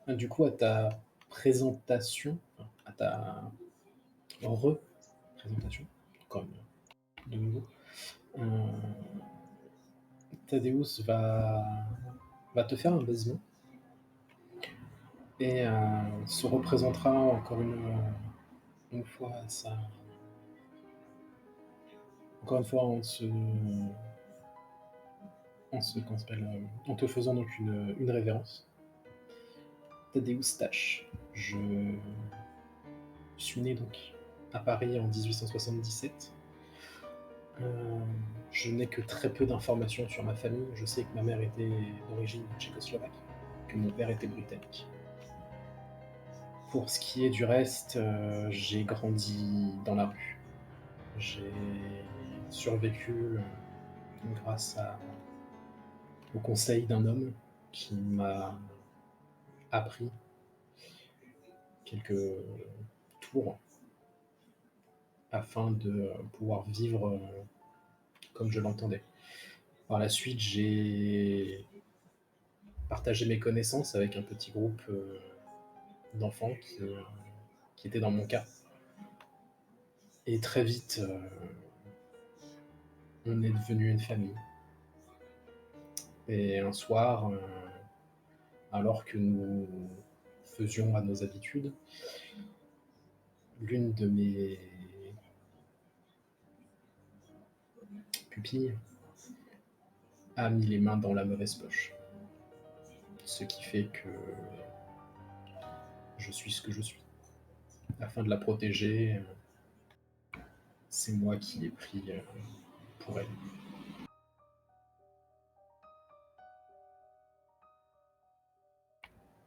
Du coup, à ta présentation, enfin, à ta représentation, comme de nouveau, euh, Thaddeus va te faire un baisement et se représentera encore une fois encore une fois comment ça s'appelle, en te faisant donc une révérence. Thaddeus Tache. Je suis né donc à Paris en 1877. Euh, je n'ai que très peu d'informations sur ma famille. Je sais que ma mère était d'origine tchécoslovaque, que mon père était britannique. Pour ce qui est du reste, j'ai grandi dans la rue. J'ai survécu grâce au conseil d'un homme qui m'a appris quelques tours afin de pouvoir vivre comme je l'entendais. Par la suite, j'ai partagé mes connaissances avec un petit groupe d'enfants qui étaient dans mon cas. Et très vite, on est devenu une famille. Et un soir, alors que nous faisions à nos habitudes, l'une de mes pupilles a mis les mains dans la mauvaise poche. Ce qui fait que je suis ce que je suis. Afin de la protéger, c'est moi qui l'ai pris pour elle.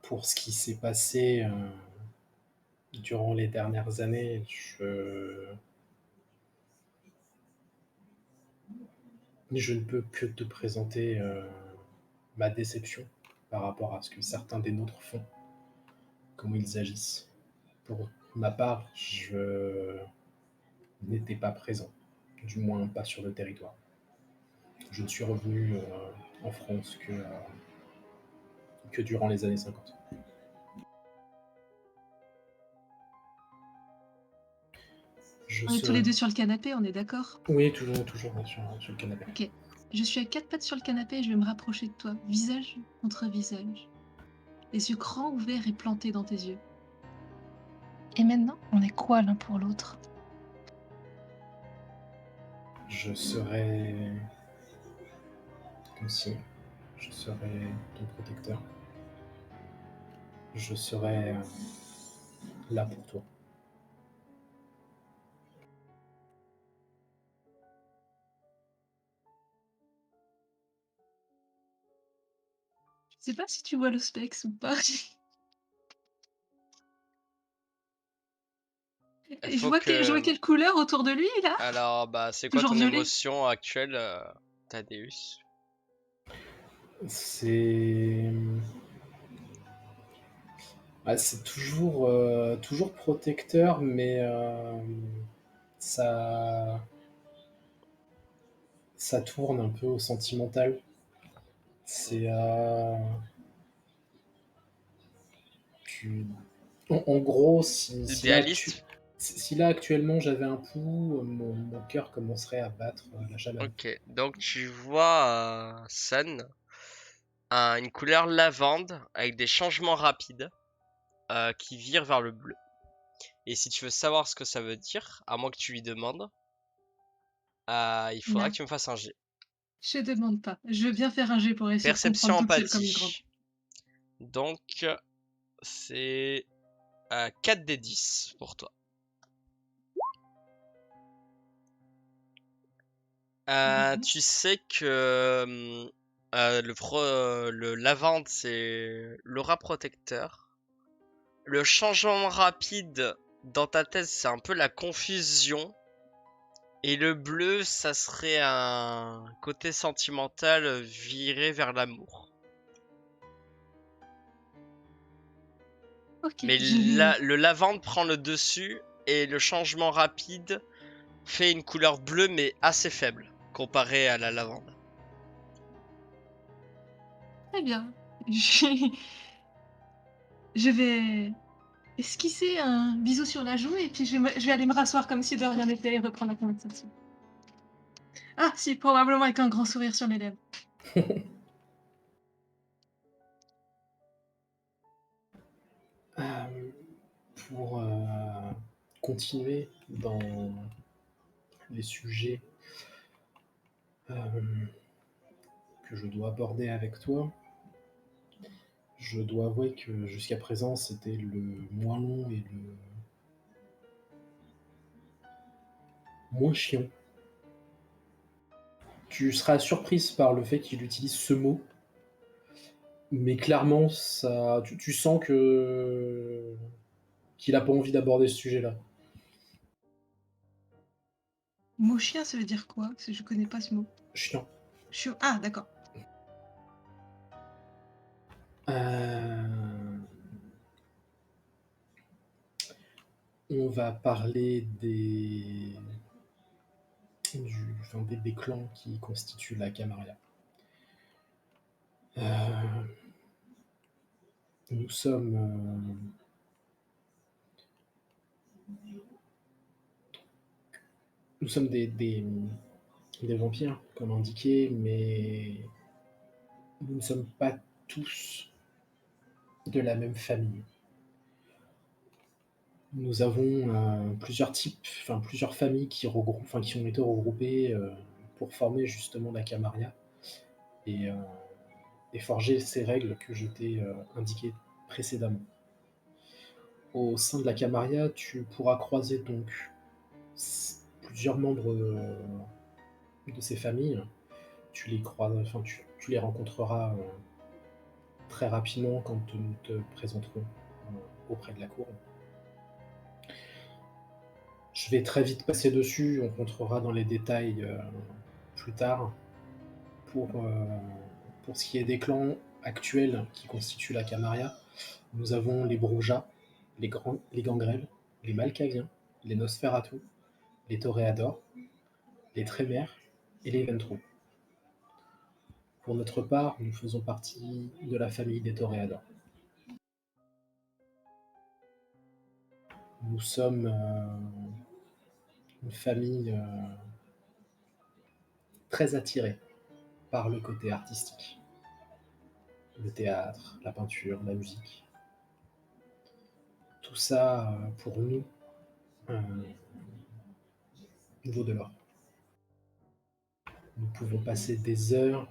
Pour ce qui s'est passé durant les dernières années, je ne peux que te présenter ma déception par rapport à ce que certains des nôtres font, comment ils agissent. Pour ma part, je n'étais pas présent, du moins pas sur le territoire. Je ne suis revenu en France que durant les années 50. Je On est tous les serai... deux sur le canapé, on est d'accord? Oui, toujours sur le canapé. Ok. Je suis à quatre pattes sur le canapé et je vais me rapprocher de toi, visage contre visage. Les yeux grands ouverts et plantés dans tes yeux. Et maintenant, on est quoi l'un pour l'autre? Je serai ton signe, je serai ton protecteur, je serai là pour toi. Je sais pas si tu vois le specs ou pas. Il Et faut je vois que... quelle couleur autour de lui, là? Alors, bah, c'est quoi Toujours ton violet? émotion actuelle, Thaddeus? C'est c'est toujours protecteur, mais ça, ça tourne un peu au sentimental. C'est tu- en gros, Idéaliste? si là actuellement j'avais un pouls, mon cœur commencerait à battre la chamade. Ok, donc tu vois Sun, une couleur lavande avec des changements rapides qui virent vers le bleu. Et si tu veux savoir ce que ça veut dire, à moins que tu lui demandes, il faudra que Non, tu me fasses un jet. je demande pas. Je veux bien faire un jet pour essayer de Perception comprendre toute seule comme une grande. empathie. Donc, c'est 4 des 10 pour toi. Mhm. Tu sais que le lavande, c'est l'aura protecteur. Le changement rapide dans ta tête, c'est un peu la confusion. Et le bleu, ça serait un côté sentimental viré vers l'amour. Ok, Mais je vais. le lavande prend le dessus et le changement rapide fait une couleur bleue mais assez faible comparé à la lavande. Très bien. Je Je vais esquisser un bisou sur la joue et puis je vais aller me rasseoir comme si de rien n'était et reprendre la conversation. Ah si, probablement avec un grand sourire sur les lèvres. Euh, pour continuer dans les sujets que je dois aborder avec toi, je dois avouer que jusqu'à présent c'était le moins long et le moins chiant. Tu seras surprise par le fait qu'il utilise ce mot, mais clairement, ça, tu sens que qu'il a pas envie d'aborder ce sujet-là. Mot chien, ça veut dire quoi? Parce que je connais pas ce mot. Chiant. Ah d'accord. Euh, On va parler des clans qui constituent la Camarilla. Euh, nous sommes nous sommes des vampires, comme indiqué, mais nous ne sommes pas tous de la même famille. Nous avons plusieurs familles qui ont été regroupées pour former justement la Camarilla et, euh, et forger ces règles que je t'ai indiquées précédemment. Au sein de la Camarilla, tu pourras croiser donc plusieurs membres de ces familles. Tu les rencontreras très rapidement quand nous te présenterons auprès de la cour. Je vais très vite passer dessus, on rentrera dans les détails plus tard. Pour ce qui est des clans actuels qui constituent la Camarilla, nous avons les Broja, les Gangrel, les Malkaviens, les Nosferatu, les Toréadors, les Trémères et les Ventru. Pour notre part, nous faisons partie de la famille des Toréadors. Nous sommes une famille très attirée par le côté artistique. Le théâtre, la peinture, la musique. Tout ça, pour nous, vaut de l'or. Nous pouvons passer des heures,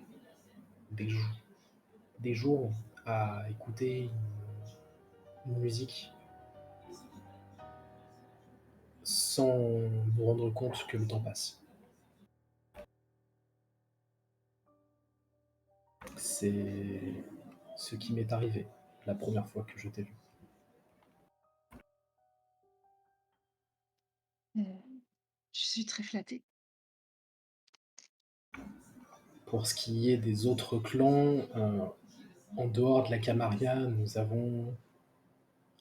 des jours à écouter une musique sans nous rendre compte que le temps passe. C'est ce qui m'est arrivé la première fois que je t'ai vu. Je suis très flattée. Pour ce qui est des autres clans, en dehors de la Camarilla, nous avons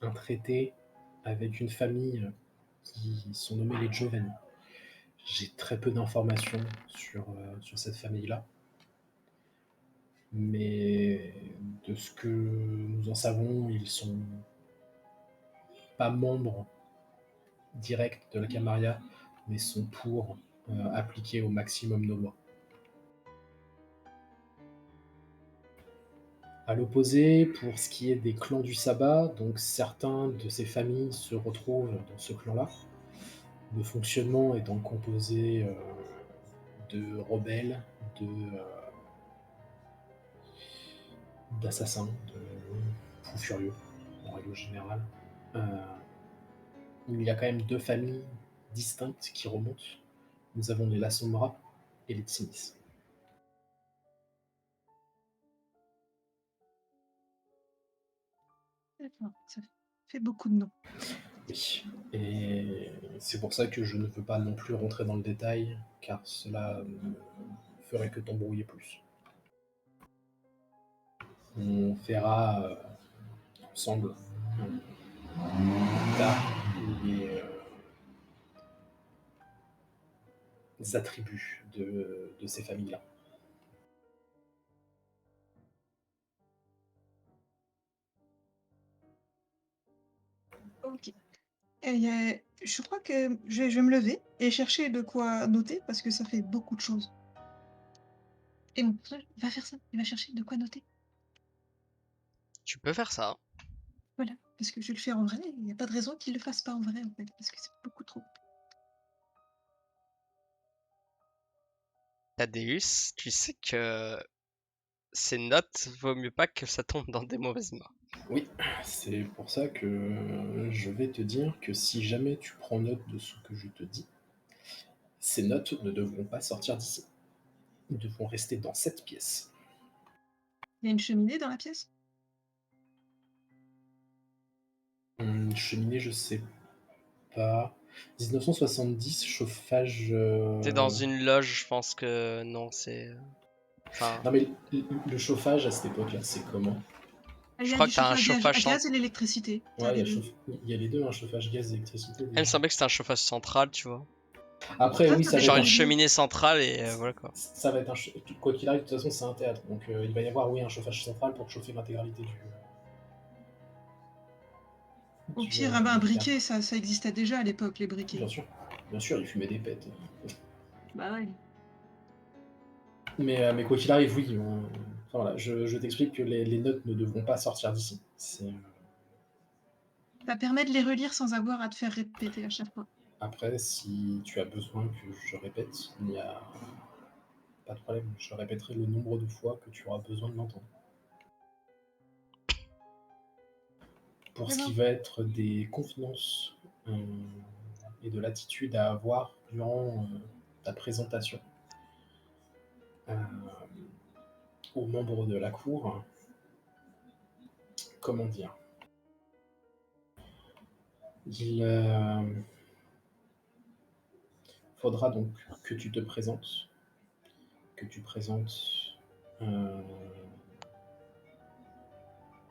un traité avec une famille qui sont nommés les Joven. J'ai très peu d'informations sur cette famille-là, mais de ce que nous en savons, ils sont pas membres directs de la Camarilla, mais sont pour appliquer au maximum nos lois. À l'opposé, pour ce qui est des clans du sabbat, donc certains de ces familles se retrouvent dans ce clan-là, le fonctionnement étant composé de rebelles, d'assassins, de fous furieux, en règle générale. Il y a quand même deux familles distinctes qui remontent. Nous avons les Lasombra et les Tsinis. D'accord, ça fait beaucoup de noms. Oui, et c'est pour ça que je ne veux pas non plus rentrer dans le détail, car cela ne ferait que t'embrouiller plus. On verra ensemble plus tard les attributs de ces familles-là. Ok. Je crois que je vais me lever et chercher de quoi noter parce que ça fait beaucoup de choses. Et mon personnage va faire ça. Il va chercher de quoi noter. Tu peux faire ça. Voilà. Parce que je vais le faire en vrai. Il n'y a pas de raison qu'il le fasse pas en vrai, en fait. Parce que c'est beaucoup trop. Thaddeus, tu sais que ces notes, vaut mieux pas que ça tombe dans des mauvaises mains. Oui, c'est pour ça que je vais te dire que si jamais tu prends note de ce que je te dis, ces notes ne devront pas sortir d'ici. Ils devront rester dans cette pièce. Il y a une cheminée dans la pièce? Cheminée, je sais pas. 1970, chauffage. T'es dans une loge, je pense que non, c'est. Enfin, Non, mais le chauffage à cette époque-là, c'est comment? Ah, il je y a crois du que t'as un chauffage à chauffage gaz et l'électricité. T'as Ouais, les deux. il y a les deux, hein, chauffage gaz et électricité. Elle me Déjà. semblait que c'était un chauffage central, tu vois. Après, oui, Ça ça va être Genre dépend une un, du lieu. cheminée centrale et voilà quoi. ça va être quoi qu'il arrive, de toute façon, c'est un théâtre. Donc, il va y avoir, oui, un chauffage central pour chauffer l'intégralité Au du, pire, un du théâtre. briquet, ça existait déjà à l'époque, les briquets. Bien sûr. Bien sûr, il fumait des pètes. Bah ouais. Mais quoi qu'il arrive, oui. Enfin, voilà, je t'explique que les notes ne devront pas sortir d'ici. Ça permet de les relire sans avoir à te faire répéter à chaque fois. Après, si tu as besoin que je répète, il n'y a pas de problème. Je répéterai le nombre de fois que tu auras besoin de l'entendre. Pour ce qui va être des confidences et de l'attitude à avoir durant ta présentation euh, aux membres de la cour, comment dire, il faudra donc que tu te présentes, que tu présentes euh,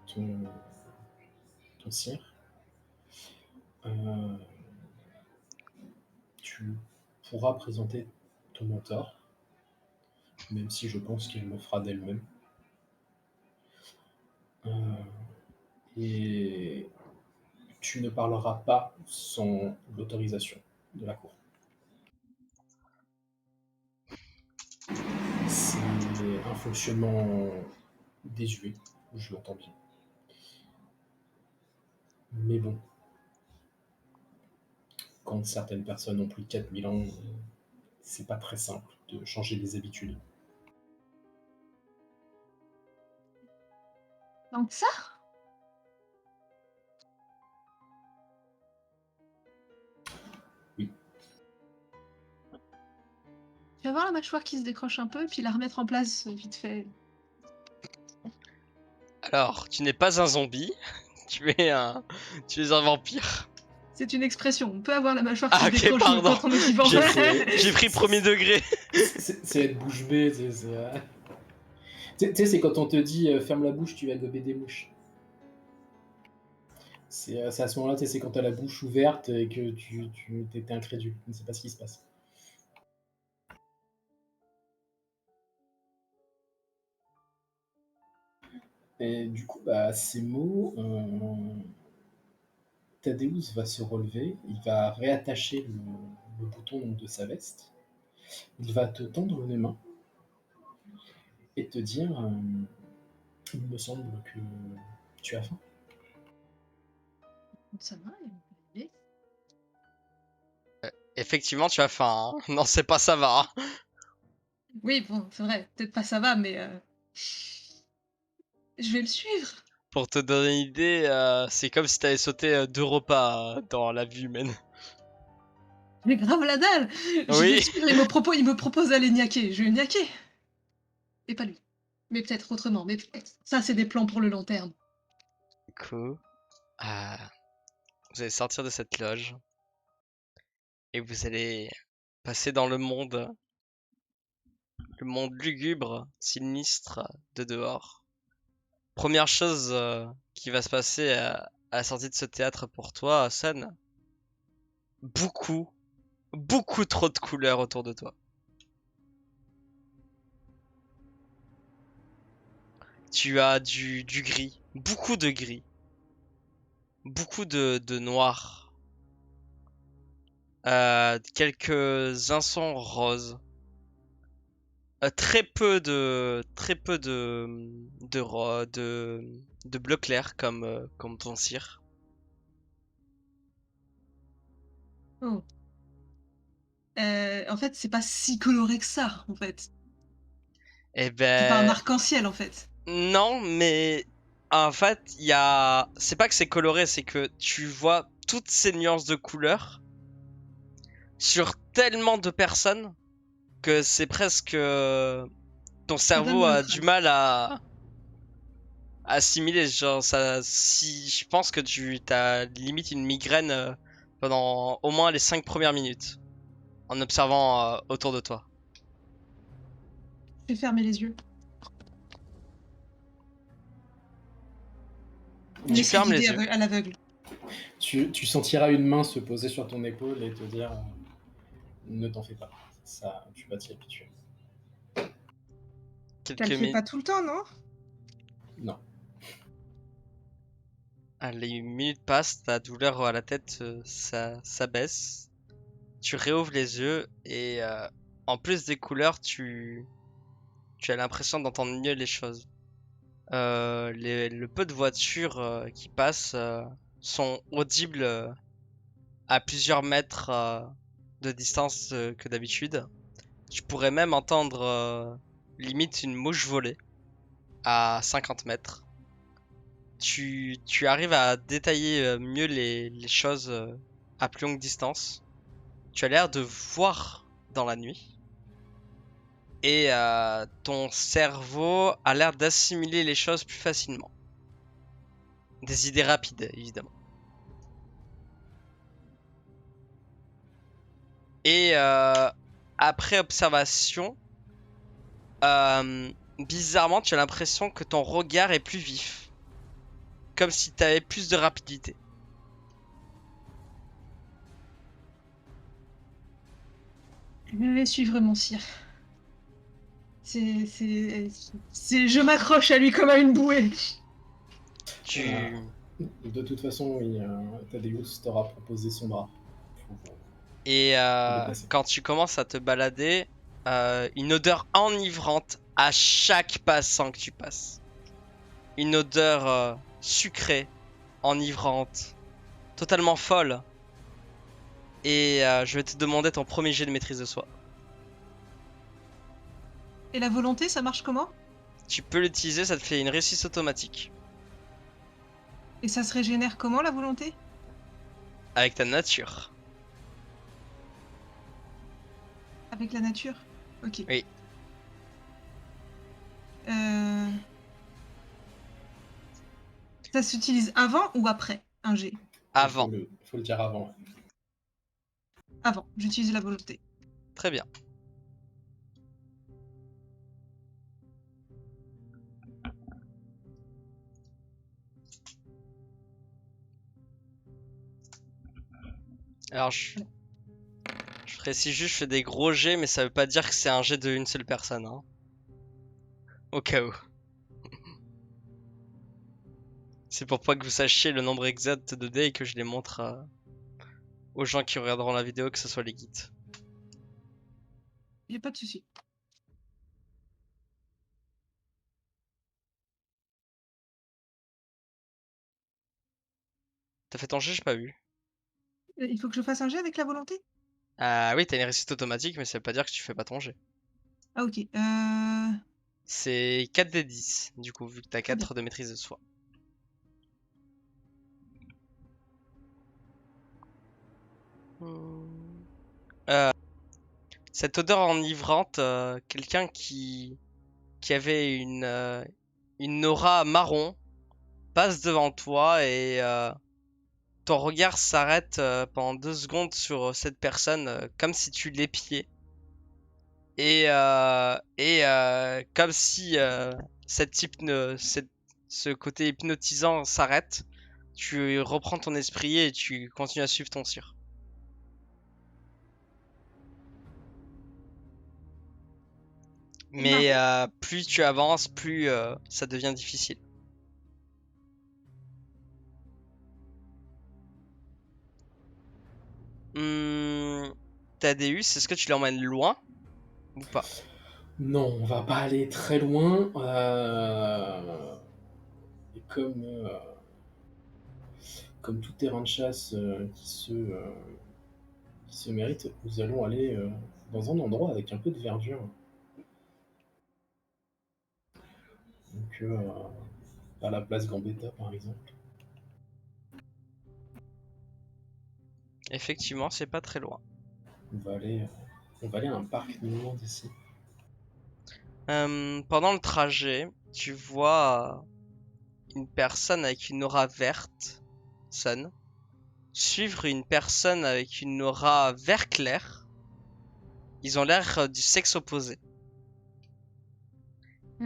ton, ton cire. Tu pourras présenter ton mentor, même si je pense qu'elle le fera d'elle-même. Et tu ne parleras pas sans l'autorisation de la cour. C'est un fonctionnement désuet, je l'entends bien. Mais bon, quand certaines personnes ont plus de 4000 ans, c'est pas très simple de changer des habitudes. Donc ça? Oui. Tu vas voir la mâchoire qui se décroche un peu, puis la remettre en place vite fait. Alors, tu n'es pas un zombie, tu es un vampire. C'est une expression. On peut avoir la mâchoire qui Ah se ok, décroche pardon. quand on est vivant. J'ai pris premier degré. C'est être bouche bée. Tu sais, c'est quand on te dit ferme la bouche, tu vas gober des mouches. C'est à ce moment-là, c'est quand t'as la bouche ouverte et que tu t'es incrédule. Tu ne sais pas ce qui se passe. Et du coup, bah, ces mots, Thaddeus va se relever, il va réattacher le bouton donc, de sa veste, il va te tendre une main et te dire il me semble que tu as faim. Ça va, il peut aider. Effectivement, tu as faim. Hein. Non, c'est pas ça va. Hein. Oui, bon, c'est vrai. Peut-être pas ça va, mais je vais le suivre. Pour te donner une idée, c'est comme si t'avais sauté 2 repas dans la vie humaine. Mais grave la dalle. Je vais le Oui. suivre. Il me propose d'aller niaquer. Je vais niaquer. Et pas lui. Mais peut-être autrement. Mais peut-être. Ça, c'est des plans pour le long terme. Du coup, euh, vous allez sortir de cette loge et vous allez passer dans le monde lugubre, sinistre de dehors. Première chose qui va se passer à la sortie de ce théâtre pour toi, Sun, beaucoup, beaucoup trop de couleurs autour de toi. Tu as du gris, beaucoup de gris. beaucoup de noir. Quelques-uns sont roses. Très peu de bleu clair comme ton cire. Oh. En fait, c'est pas si coloré que ça, en fait. Eh C'est pas un ben arc-en-ciel, en fait. non, mais en fait, c'est pas que c'est coloré, c'est que tu vois toutes ces nuances de couleurs sur tellement de personnes que c'est presque ton Ça donne cerveau une a autre du âme. mal à assimiler. Genre ça, si je pense que tu t'as limite une migraine pendant au moins les 5 premières minutes en observant autour de toi. Je vais fermer les yeux. Me Tu laisser fermes guider les yeux. à l'aveugle. Tu sentiras une main se poser sur ton épaule et te dire ne t'en fais pas. Ça, tu vas t'y habituer. Ça Quelques le fait minutes. pas tout le temps, non? Non. Les minutes passent, ta douleur à la tête ça baisse. Tu réouvres les yeux et en plus des couleurs, tu as l'impression d'entendre mieux les choses. Le peu de voitures qui passent sont audibles à plusieurs mètres de distance que d'habitude. Tu pourrais même entendre limite une mouche voler à 50 mètres. Tu arrives à détailler mieux les choses à plus longue distance. Tu as l'air de voir dans la nuit. Et ton cerveau a l'air d'assimiler les choses plus facilement. Des idées rapides, évidemment. Et après observation, bizarrement, tu as l'impression que ton regard est plus vif. Comme si tu avais plus de rapidité. Je vais suivre mon cire. Je m'accroche à lui comme à une bouée. Tu... De toute façon, Thaddeus t'aura proposé son bras. Pour Et te déplacer. quand tu commences à te balader, une odeur enivrante à chaque passant que tu passes. Une odeur sucrée, enivrante, totalement folle. Et je vais te demander ton premier jet de maîtrise de soi. Et la volonté, ça marche comment? Tu peux l'utiliser, ça te fait une réussite automatique. Et ça se régénère comment, la volonté? Avec ta nature. Avec la nature? Ok. Oui. Ça s'utilise avant ou après un G? Avant. Faut le dire avant. Ouais. Avant, j'utilise la volonté. Très bien. Alors, je précise juste, je fais des gros jets, mais ça veut pas dire que c'est un jet de une seule personne. Hein. Au cas où. C'est pour pas que vous sachiez le nombre exact de dés et que je les montre aux gens qui regarderont la vidéo, que ce soit les guides. Y a pas de souci. T'as fait ton jet, j'ai pas vu. Il faut que je fasse un G avec la volonté? Ah oui, t'as une réussite automatique, mais ça veut pas dire que tu fais pas ton jet. Ah ok. C'est 4 des 10, du coup, vu que t'as Très bien. 4 de maîtrise de soi. Cette odeur enivrante, quelqu'un qui avait une aura marron passe devant toi et ton regard s'arrête pendant 2 secondes sur cette personne comme si tu l'épiais. Et comme si ce côté hypnotisant s'arrête, tu reprends ton esprit et tu continues à suivre ton cire. Mais plus tu avances, plus ça devient difficile. Thaddeus, est-ce que tu l'emmènes loin ou pas? Non, on va pas aller très loin. Et comme tout terrain de chasse qui se mérite, nous allons aller dans un endroit avec un peu de verdure. Donc, à la place Gambetta, par exemple. Effectivement, c'est pas très loin. On va aller à un parc non loin d'ici. Pendant le trajet, tu vois une personne avec une aura verte, Sun, suivre une personne avec une aura vert clair. Ils ont l'air du sexe opposé.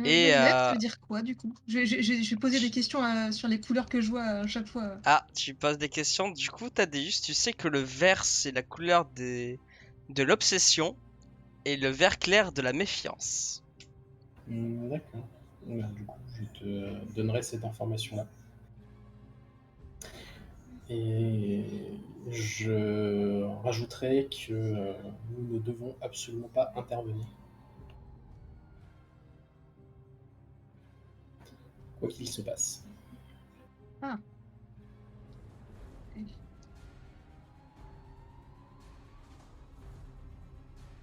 Et Vert, ça veut dire quoi du coup? Je vais poser des questions sur les couleurs que je vois à chaque fois. ah, tu poses des questions. Du coup, Thaddeus, tu sais que le vert c'est la couleur de l'obsession et le vert clair de la méfiance. D'accord. Du coup, je te donnerai cette information-là. Et je rajouterai que nous ne devons absolument pas intervenir. Quoi qu'il se passe. Ah.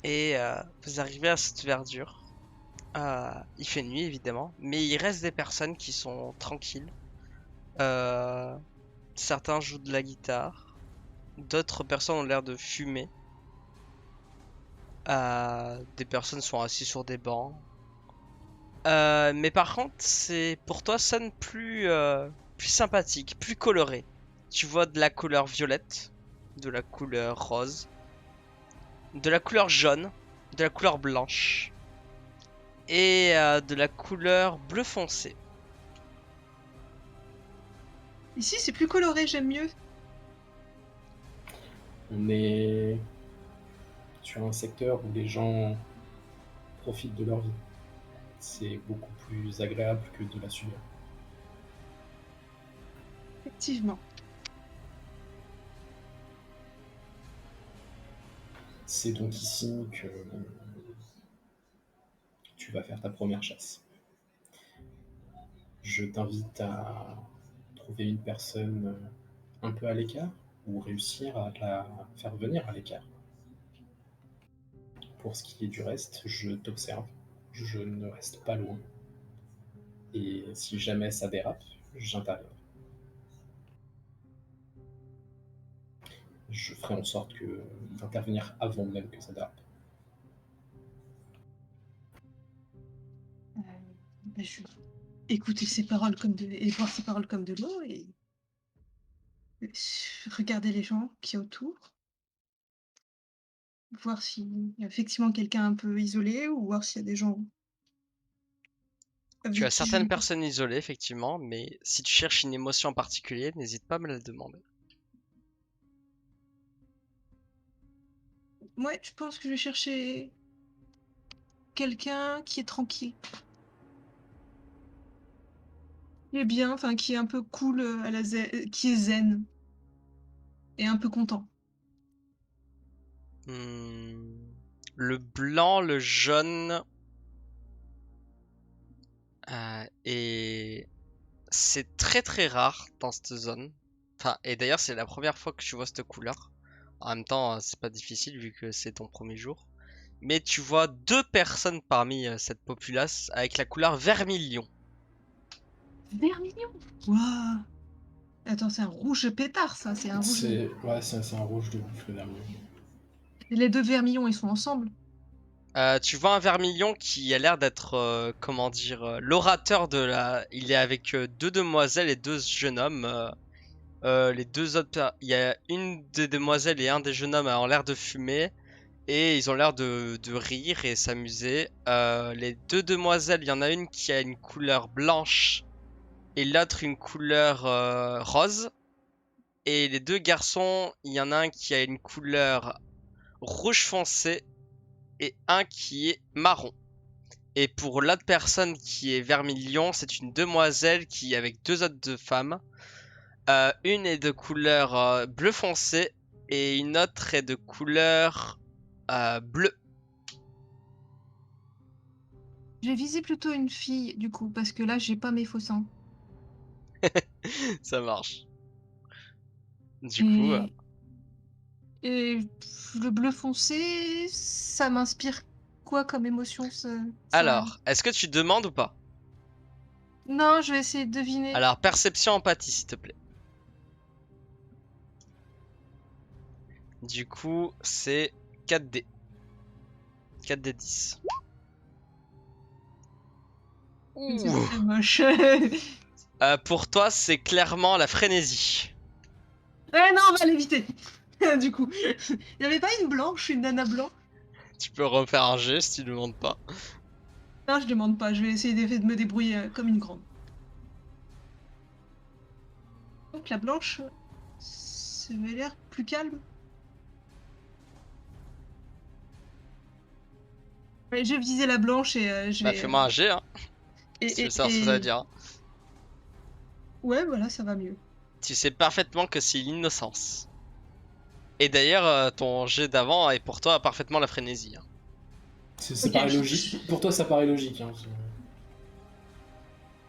Et vous arrivez à cette verdure. Il fait nuit évidemment, mais il reste des personnes qui sont tranquilles. Certains jouent de la guitare, d'autres personnes ont l'air de fumer. Des personnes sont assises sur des bancs. Mais par contre, c'est pour toi sonne plus sympathique, plus coloré. Tu vois de la couleur violette, de la couleur rose, de la couleur jaune, de la couleur blanche et de la couleur bleu foncé. Ici, c'est plus coloré, j'aime mieux. On est sur un secteur où les gens profitent de leur vie. C'est beaucoup plus agréable que de la subir. Effectivement. C'est donc ici que tu vas faire ta première chasse. Je t'invite à trouver une personne un peu à l'écart ou réussir à la faire venir à l'écart. Pour ce qui est du reste, je t'observe, je ne reste pas loin. Et si jamais ça dérape, j'interviens. Je ferai en sorte d'intervenir avant même que ça dérape. Je vais écouter ses paroles et voir ses paroles comme de l'eau et regarder les gens qui y a autour. Voir s'il y a effectivement quelqu'un un peu isolé ou voir s'il y a des gens Tu avec as qui je certaines vais pas. personnes isolées effectivement, mais si tu cherches une émotion en particulier, n'hésite pas à me la demander. Ouais, je pense que je vais chercher quelqu'un qui est tranquille. Qui est bien, enfin qui est un peu cool qui est zen et un peu content. Le blanc, le jaune et c'est très très rare dans cette zone. Enfin, et d'ailleurs, c'est la première fois que tu vois cette couleur. En même temps, c'est pas difficile vu que c'est ton premier jour. Mais tu vois deux personnes parmi cette populace avec la couleur vermilion. Vermillon. Waouh! Attends, c'est un rouge pétard, ça, c'est un rouge. C'est un rouge de ouf, le dernier. Les deux vermillons, ils sont ensemble. Tu vois un vermilion qui a l'air d'être, comment dire, l'orateur de la. Il est avec deux demoiselles et deux jeunes hommes. Les deux autres, il y a une des demoiselles et un des jeunes hommes ont l'air de fumer et ils ont l'air de rire et s'amuser. Les deux demoiselles, il y en a une qui a une couleur blanche et l'autre une couleur rose. Et les deux garçons, il y en a un qui a une couleur rouge foncé et un qui est marron. Et pour l'autre personne qui est vermilion, c'est une demoiselle qui est avec deux autres femmes. Une est de couleur bleu foncé Et une autre est de couleur bleue. Je vais viser plutôt une fille, du coup, parce que là, j'ai pas mes faux seins. Ça marche. Du coup, Et le bleu foncé, ça m'inspire quoi comme émotion alors, est-ce que tu demandes ou pas? Non, je vais essayer de deviner. Alors, perception, empathie, s'il te plaît. Du coup, c'est 4D. 4D10. C'est Ouh. très moche. Pour toi, c'est clairement la frénésie. Non, on va l'éviter. Du coup, il n'y avait pas une blanche, une nana blanc? Tu peux refaire un jet si tu ne demandes pas. Non, je demande pas. Je vais essayer de me débrouiller comme une grande. Donc la blanche, ça avait l'air plus calme. Ouais, je vais viser la blanche et je Bah, vais. fais-moi un jet, hein, Et, si tu veux et- savoir ce que ça veut et- dire. Ouais, voilà, ça va mieux. Tu sais parfaitement que c'est l'innocence. Et d'ailleurs, ton jet d'avant est pour toi parfaitement la frénésie. Hein. Ça Ok, paraît logique. Pour toi, ça paraît logique. Hein.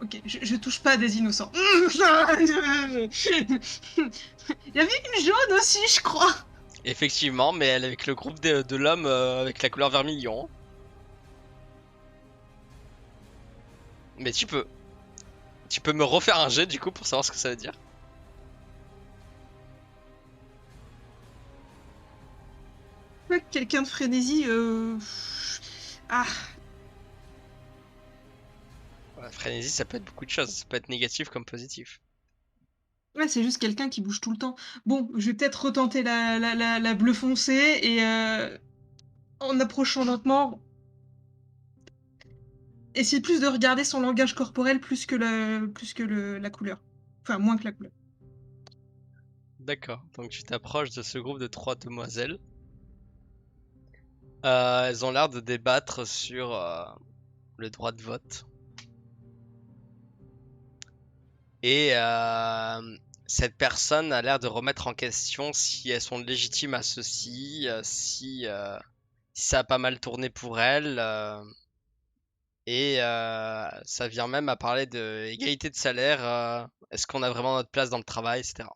Ok, je touche pas à des innocents. Il y avait une jaune aussi, je crois. Effectivement, mais elle est avec le groupe de l'homme avec la couleur vermillon. Mais tu peux. Tu peux me refaire un jet du coup pour savoir ce que ça veut dire. Ouais, quelqu'un de frénésie. Ah, La frénésie, ça peut être beaucoup de choses. Ça peut être négatif comme positif. ouais, c'est juste quelqu'un qui bouge tout le temps. Bon, je vais peut-être retenter la bleue foncée et en approchant lentement, essayer plus de regarder son langage corporel la couleur. Enfin, moins que la couleur. D'accord, donc tu t'approches de ce groupe de 3 demoiselles. Elles ont l'air de débattre sur le droit de vote. Et cette personne a l'air de remettre en question si elles sont légitimes à ceci, si ça a pas mal tourné pour elles. Et ça vient même à parler de égalité de salaire. Est-ce qu'on a vraiment notre place dans le travail, etc.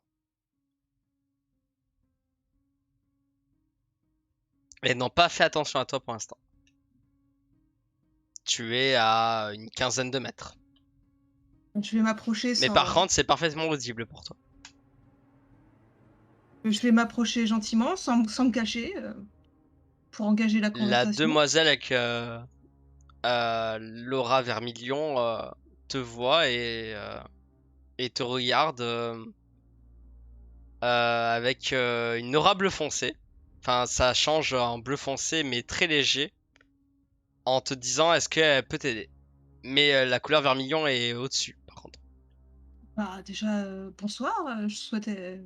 Et elles n'ont pas fait attention à toi pour l'instant. Tu es à une quinzaine de mètres. Je vais m'approcher Mais sans. par contre, c'est parfaitement audible pour toi. Je vais m'approcher gentiment, sans me cacher, pour engager la La conversation. demoiselle avec Laura Vermilion te voit et te regarde avec une aura bleu foncé. Enfin, ça change en bleu foncé, mais très léger, en te disant est-ce qu'elle peut t'aider. Mais la couleur vermillon est au-dessus, par contre. Bah, déjà, bonsoir. Je souhaitais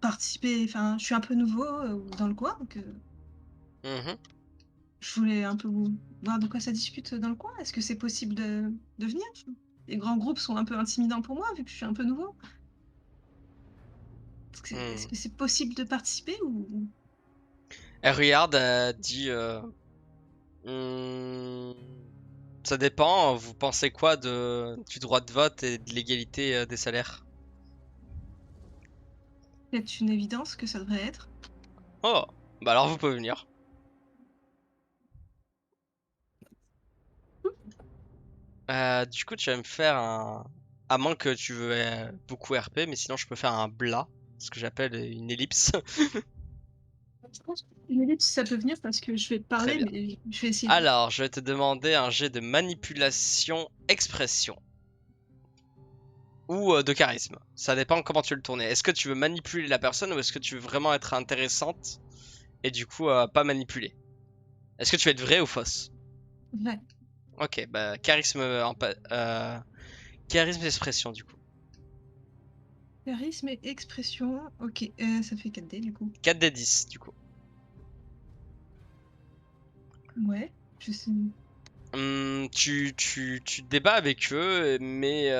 participer. Enfin, je suis un peu nouveau dans le coin, donc Mhm. je voulais un peu voir de quoi ça discute dans le coin. Est-ce que c'est possible de venir? Les grands groupes sont un peu intimidants pour moi, vu que je suis un peu nouveau. Est-ce Hmm. que c'est possible de participer ou... Elle regarde, elle dit Hmm, ça dépend, vous pensez quoi du droit de vote et de l'égalité des salaires? C'est une évidence que ça devrait être. Oh, bah alors vous pouvez venir. Du coup, tu vas me faire un. À moins que tu veux beaucoup RP, mais sinon je peux faire un blas, ce que j'appelle une ellipse. Je pense qu'une ellipse, ça peut venir parce que je vais Très parler, bien. mais je vais essayer. Alors, je vais te demander un jet de manipulation expression ou de charisme. Ça dépend comment tu veux le tourner. Est-ce que tu veux manipuler la personne ou est-ce que tu veux vraiment être intéressante et du coup pas manipuler? Est-ce que tu veux être vraie ou fausse? Ouais. Ok, bah charisme, charisme expression du coup. Charisme et expression. Ok, ça fait 4D du coup. 4 des 10 du coup. Ouais, je sais. Tu débats avec eux, mais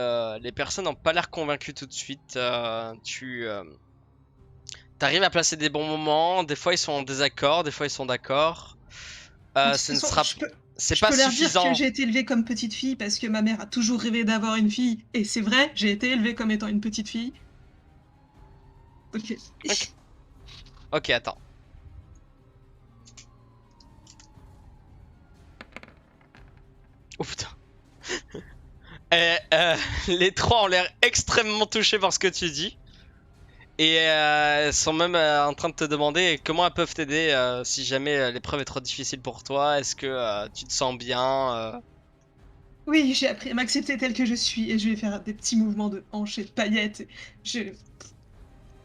les personnes n'ont pas l'air convaincues tout de suite. T'arrives à placer des bons moments, des fois ils sont en désaccord, des fois ils sont d'accord. De toute Ce ne façon, sera... C'est je pas peux leur dire suffisant. que j'ai été élevée comme petite fille parce que ma mère a toujours rêvé d'avoir une fille. Et c'est vrai, j'ai été élevée comme étant une petite fille. Ok. Ok. Ok, attends. Oh putain. Les trois ont l'air extrêmement touchés par ce que tu dis. Et sont même en train de te demander comment elles peuvent t'aider si jamais l'épreuve est trop difficile pour toi. Est-ce que tu te sens bien Oui, j'ai appris à m'accepter telle que je suis et je vais faire des petits mouvements de hanches et de paillettes. Je,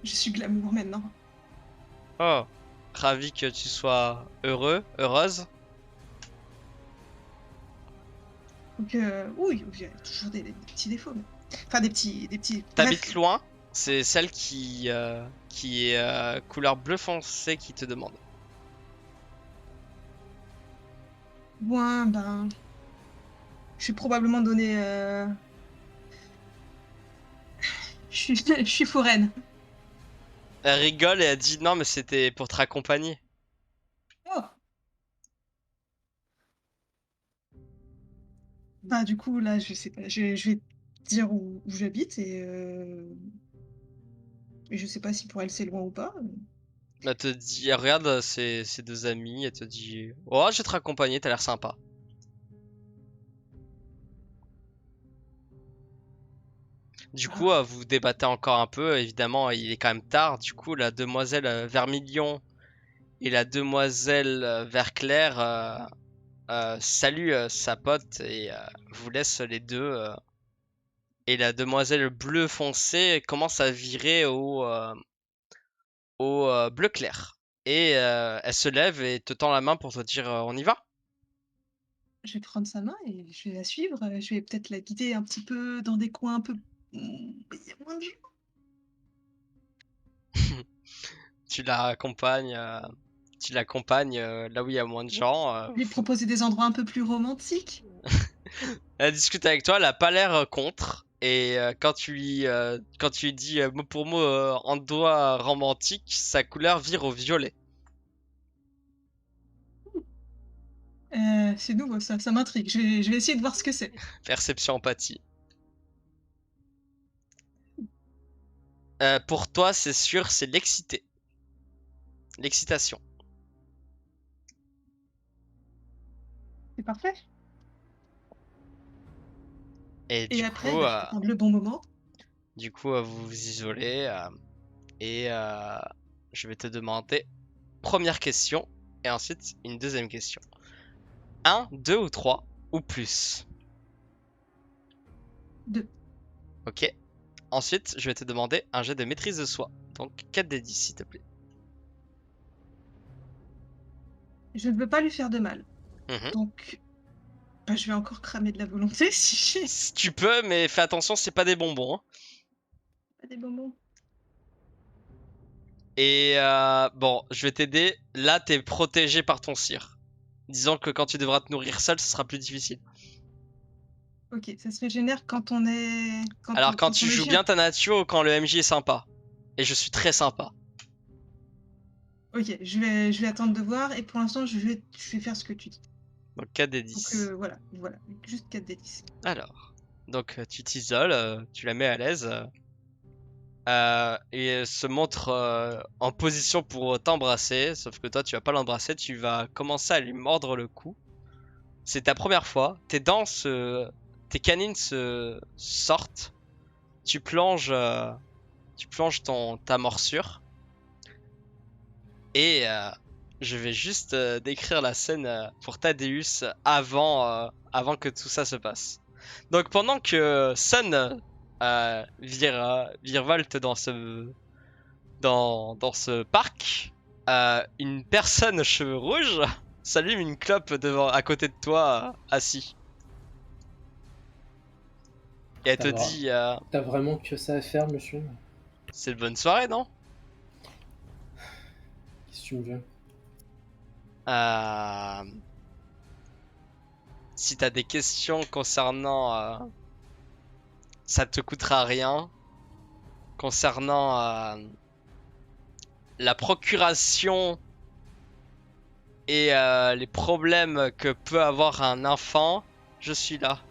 je suis glamour maintenant. Oh, ravi que tu sois heureux, heureuse. Donc, oui, il y a toujours des petits défauts. Enfin, des petits. T'habites Bref. loin, c'est celle qui est couleur bleu foncé qui te demande. Moi, ben. Je suis probablement donné. Je suis foraine. Elle rigole et elle dit non mais c'était pour te raccompagner. Oh! Bah, du coup, là, je sais pas. Je vais te dire où j'habite et je sais pas si pour elle c'est loin ou pas. Elle te dit, elle regarde ses deux amis, elle te dit oh je vais te raccompagner, t'as l'air sympa. Du coup, Ah, vous débattez encore un peu. Évidemment, il est quand même tard. Du coup, la demoiselle Vermilion et la demoiselle Vert Clair saluent sa pote et vous laissent les deux. Et la demoiselle bleu foncé commence à virer au bleu clair. Et elle se lève et te tend la main pour te dire on y va. je vais prendre sa main et je vais la suivre. Je vais peut-être la guider un petit peu dans des coins un peu. Il y a moins de gens. Tu l'accompagnes. Tu l'accompagnes là où il y a moins de gens. Lui proposer des endroits un peu plus romantiques. Elle discute avec toi, elle a pas l'air contre. Et quand tu lui dis mot pour mot en doigt romantique, sa couleur vire au violet. C'est nouveau, ça m'intrigue. Je vais essayer de voir ce que c'est. Perception empathie. Pour toi, c'est sûr, c'est l'excité. L'excitation. C'est parfait. Et Et après, bah, je vais prendre le bon moment. vous vous isolez et je vais te demander première question et ensuite une deuxième question. 1, 2 ou 3 ou plus. 2. Ok. Ensuite, je vais te demander un jet de maîtrise de soi. Donc 4 des 10 s'il te plaît. Je ne veux pas lui faire de mal. Mhm. Donc, bah, je vais encore cramer de la volonté si j'ai Si tu peux, mais fais attention, c'est pas des bonbons, hein. pas des bonbons. Et bon, je vais t'aider. Là, t'es protégé par ton cire. Disons que quand tu devras te nourrir seul, ce sera plus difficile. Ok, ça se régénère quand on est. Alors quand Quand tu on est joues chien. bien ta nature ou quand le MJ est sympa. Et je suis très sympa. Ok, je vais attendre de voir et pour l'instant, je vais faire ce que tu dis. Donc 4 des Donc 10. voilà, juste 4 des 10. Alors, donc tu t'isoles, tu la mets à l'aise. Et elle se montre en position pour t'embrasser. Sauf que toi, tu vas pas l'embrasser, tu vas commencer à lui mordre le cou. C'est ta première fois. Tes canines se sortent. Tu plonges, ta morsure. Et je vais juste décrire la scène pour Thaddeus avant que tout ça se passe. Donc pendant que Sun virevolte dans ce parc, une personne aux cheveux rouges s'allume une clope à côté de toi, assis. Et elle te dit T'as vraiment que ça à faire, monsieur? c'est une bonne soirée, non? Qu'est-ce que tu me veux? Euh, Si t'as des questions concernant ça te coûtera rien. Concernant la procuration et les problèmes que peut avoir un enfant, je suis là.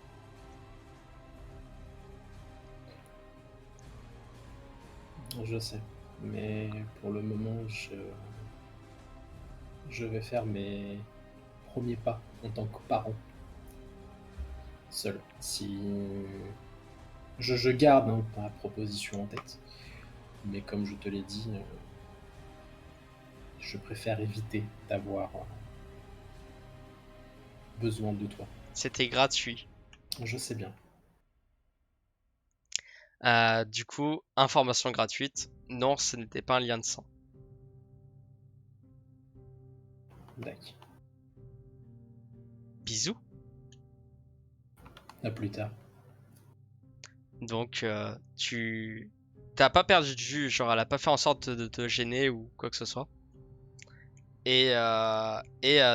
Je sais, mais pour le moment, je vais faire mes premiers pas en tant que parent, seul. Si je garde ta proposition en tête, mais comme je te l'ai dit, je préfère éviter d'avoir besoin de toi. C'était gratuit. Je sais bien. Du coup, information gratuite. Non, ce n'était pas un lien de sang. D'accord. Bisous. À plus tard. Donc, tu t'as pas perdu de vue, genre elle a pas fait en sorte de te gêner ou quoi que ce soit. Et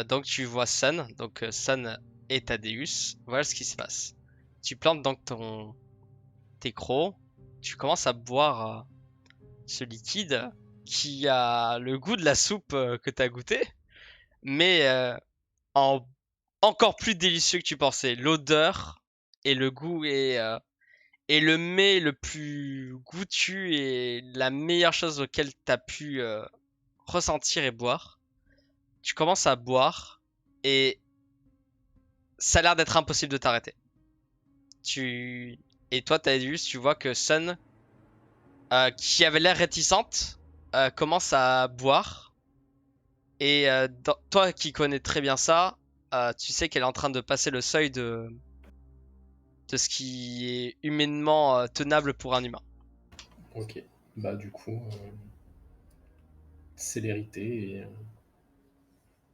donc tu vois Sun, donc Sun et Thaddeus. Voilà ce qui se passe. Tu plantes donc tes crocs, tu commences à boire ce liquide qui a le goût de la soupe que t'as goûté, mais en encore plus délicieux que tu pensais. L'odeur et le goût et le mets le plus goûtu et la meilleure chose auquel t'as pu ressentir et boire. Tu commences à boire et ça a l'air d'être impossible de t'arrêter. Et toi, Thaddeus, tu vois que Sun, qui avait l'air réticente, commence à boire. Et toi qui connais très bien ça, tu sais qu'elle est en train de passer le seuil de ce qui est humainement tenable pour un humain. Ok. Bah du coup, célérité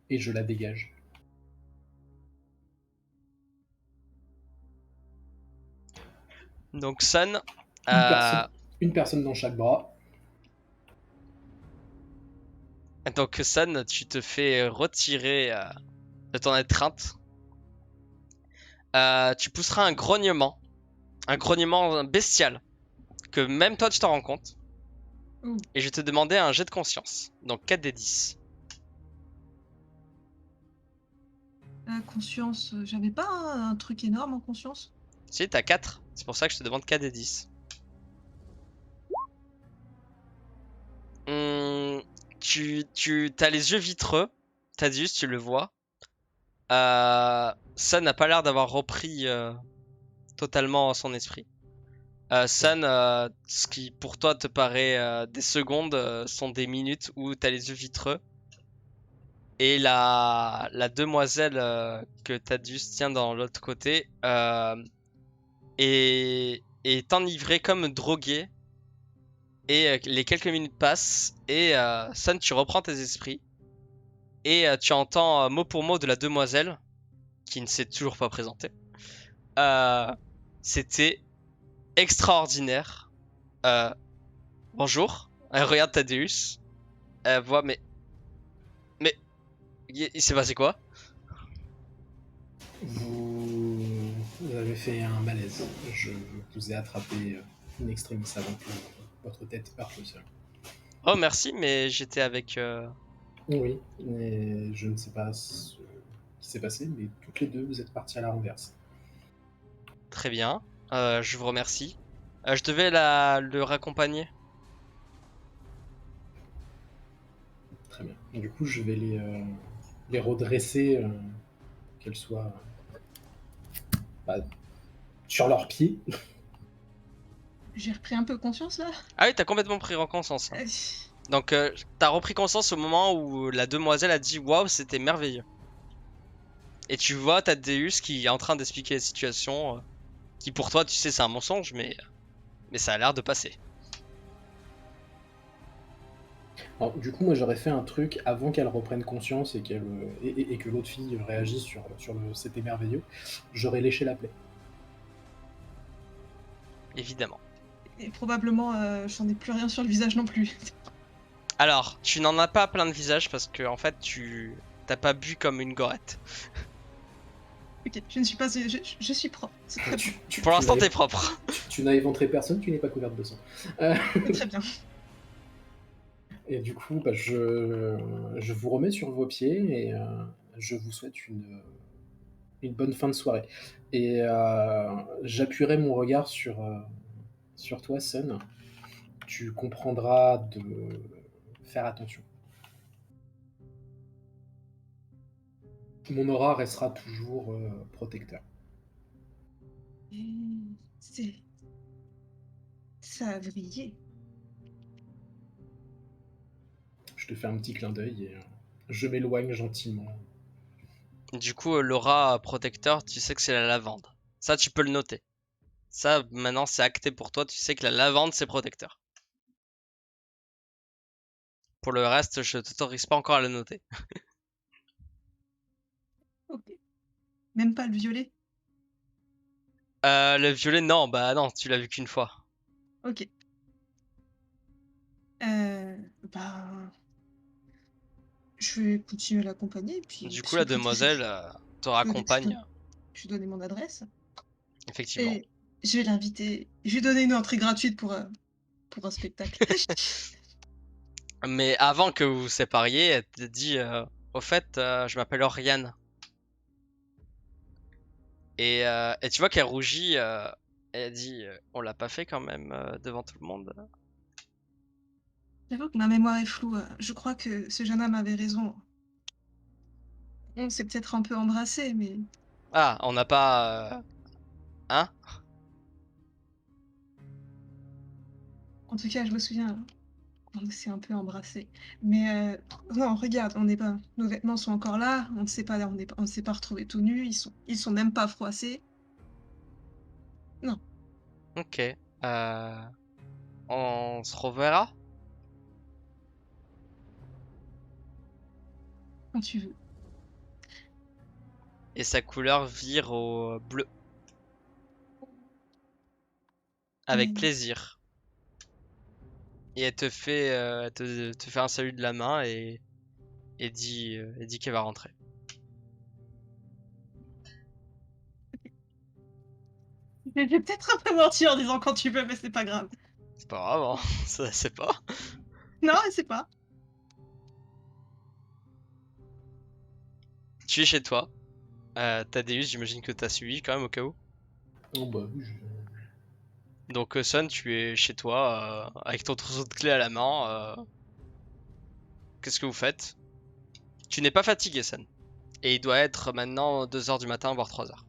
et je la dégage. Donc Sun, Une personne dans chaque bras. donc Sun, tu te fais retirer de ton étreinte. Tu pousseras un grognement bestial, que même toi tu t'en rends compte. Ouh. Et je vais te demander un jet de conscience, donc 4 des 10. Conscience, j'avais pas un truc énorme en conscience. Si, t'as 4, c'est pour ça que je te demande 4 des 10. Tu as les yeux vitreux, Thaddeus, tu le vois. Ça n'a pas l'air d'avoir repris totalement son esprit. San, ce qui pour toi te paraît des secondes sont des minutes où t'as les yeux vitreux. Et la demoiselle que Thaddeus tient dans l'autre côté est enivrée comme droguée. Et les quelques minutes passent et San, tu reprends tes esprits. Et tu entends mot pour mot de la demoiselle, qui ne s'est toujours pas présentée. C'était extraordinaire. Bonjour. Elle regarde Thaddeus. Elle voit, mais il s'est passé quoi? Vous avez fait un malaise. Je vous ai attrapé in extremis avant que votre tête heurte le sol. Oh merci, mais j'étais avec. Oui, mais je ne sais pas ce qui s'est passé, mais toutes les deux, vous êtes parties à la renverse. Très bien. Je vous remercie. Je devais le raccompagner. Très bien. Du coup, je vais les redresser, qu'elles soient bah, sur leurs pieds. J'ai repris un peu conscience là. Ah oui, t'as complètement pris en conscience. Hein. Euh, Donc t'as repris conscience au moment où la demoiselle a dit waouh, c'était merveilleux. Et tu vois Thaddeus qui est en train d'expliquer la situation, qui pour toi tu sais c'est un mensonge, mais ça a l'air de passer. Alors, du coup, moi, j'aurais fait un truc avant qu'elle reprenne conscience et, et que l'autre fille réagisse sur c'était merveilleux. J'aurais léché la plaie. Évidemment. Et probablement, j'en ai plus rien sur le visage non plus. Alors, tu n'en as pas plein de visage parce que en fait t'as pas bu comme une gorette. Ok, je ne suis pas. Je suis propre. C'est très bien. Pour l'instant t'es propre. Tu n'as éventré personne, tu n'es pas couverte de sang. C'est très bien. Et du coup, bah, je vous remets sur vos pieds et je vous souhaite une bonne fin de soirée. Et j'appuierai mon regard sur toi, Sun. Tu comprendras de faire attention. Mon aura restera toujours protecteur. C'est... Ça a vrillé. Je te fais un petit clin d'œil et je m'éloigne gentiment. Du coup, l'aura protecteur, tu sais que c'est la lavande. Ça, tu peux le noter. Ça, maintenant, c'est acté pour toi. Tu sais que la lavande, c'est protecteur. Pour le reste, je t'autorise pas encore à le noter. Ok. Même pas le violet. Le violet, non, bah non, tu l'as vu qu'une fois. Ok. Bah, je vais continuer à l'accompagner, puis Du coup, la surtout, demoiselle te raccompagne, je vais donner mon adresse. effectivement. Et je vais l'inviter. Je vais lui donner une entrée gratuite pour un spectacle. Mais avant que vous vous sépariez, elle te dit au fait, je m'appelle Oriane. Et tu vois qu'elle rougit. Elle dit on l'a pas fait quand même devant tout le monde. J'avoue que ma mémoire est floue. Je crois que ce jeune homme avait raison. On s'est peut-être un peu embrassé, mais Ah, on n'a pas. Hein? en tout cas, je me souviens, on s'est un peu embrassé. Mais non, regarde, on n'est pas. Nos vêtements sont encore là. On ne s'est pas, on ne s'est pas retrouvés tout nus. Ils sont même pas froissés. Non, Ok. On se reverra? quand tu veux. Et sa couleur vire au bleu. Avec Et plaisir. Et elle te fait, te fait un salut de la main et dit qu'elle va rentrer. j'ai peut-être un peu menti en disant quand tu veux, mais c'est pas grave. C'est pas grave, hein. Ça, c'est pas. Non, c'est pas. Tu es chez toi. Thaddeus, j'imagine que t'as suivi quand même au cas où. Oh bah oui, Donc Sun, tu es chez toi avec ton trousseau de clés à la main. Qu'est-ce que vous faites? Tu n'es pas fatigué, Sun. Et il doit être maintenant 2 heures du matin, voire 3 heures.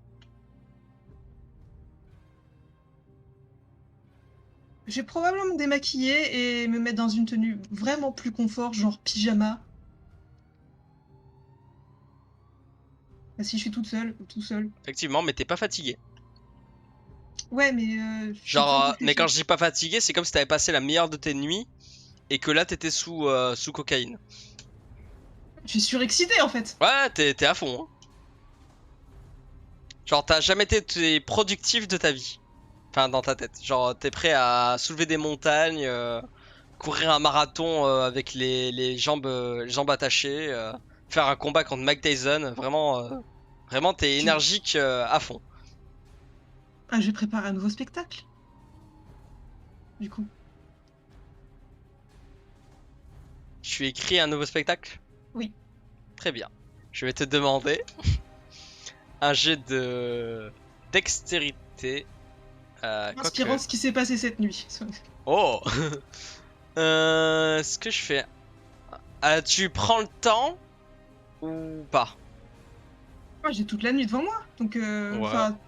Je vais probablement me démaquiller et me mettre dans une tenue vraiment plus confort, genre pyjama. Bah, si je suis toute seule ou tout seul. Effectivement, mais t'es pas fatigué. Ouais, mais je suis pas Genre, encore mais quand couchée. je dis pas fatigué, c'est comme si t'avais passé la meilleure de tes nuits et que là t'étais sous cocaïne. Je suis surexcitée en fait. Ouais, t'es à fond. Hein. Genre, t'as jamais été productif de ta vie. Enfin, dans ta tête. Genre, t'es prêt à soulever des montagnes, courir un marathon avec les jambes attachées, faire un combat contre Mike Tyson. Vraiment, vraiment, t'es Tu... énergique à fond. Ah, je vais préparer un nouveau spectacle. Du coup. Tu écris un nouveau spectacle? Oui. Très bien. Je vais te demander un jet de dextérité. Quoique. Inspirant ce qui s'est passé cette nuit. Oh! Ce que je fais. Tu prends le temps ou pas? Moi, j'ai toute la nuit devant moi. Donc, Ouais. enfin,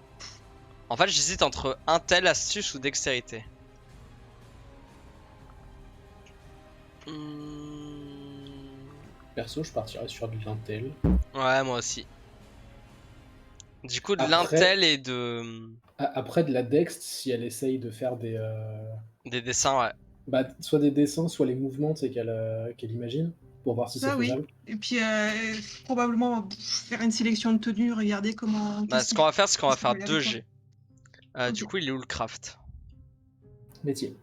En fait, j'hésite entre intel, astuce ou dextérité. Hmm. perso, je partirais sur de l'intel. Ouais, moi aussi. Du coup, de Après, l'intel et de après de la dext, si elle essaye de faire des dessins, ouais. bah, soit des dessins, soit les mouvements qu'elle imagine, pour voir si c'est ça oui. faisable. Et puis, probablement faire une sélection de tenues, regarder comment. Bah, ce qu'on va faire, c'est qu'on va Qu'est-ce qui faire va aller deux avec quoi. G. Du Ok. coup, il est où le craft? Métier.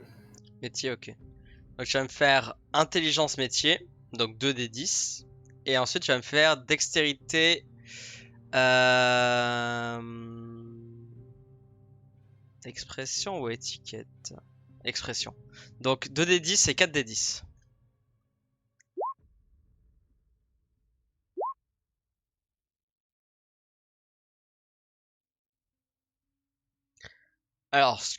Métier, ok. Donc, tu vas me faire intelligence métier, donc 2 des 10. Et ensuite, tu vas me faire dextérité. Euh... Expression ou étiquette? Expression. Donc 2 des 10 et 4 des 10. Alors, ce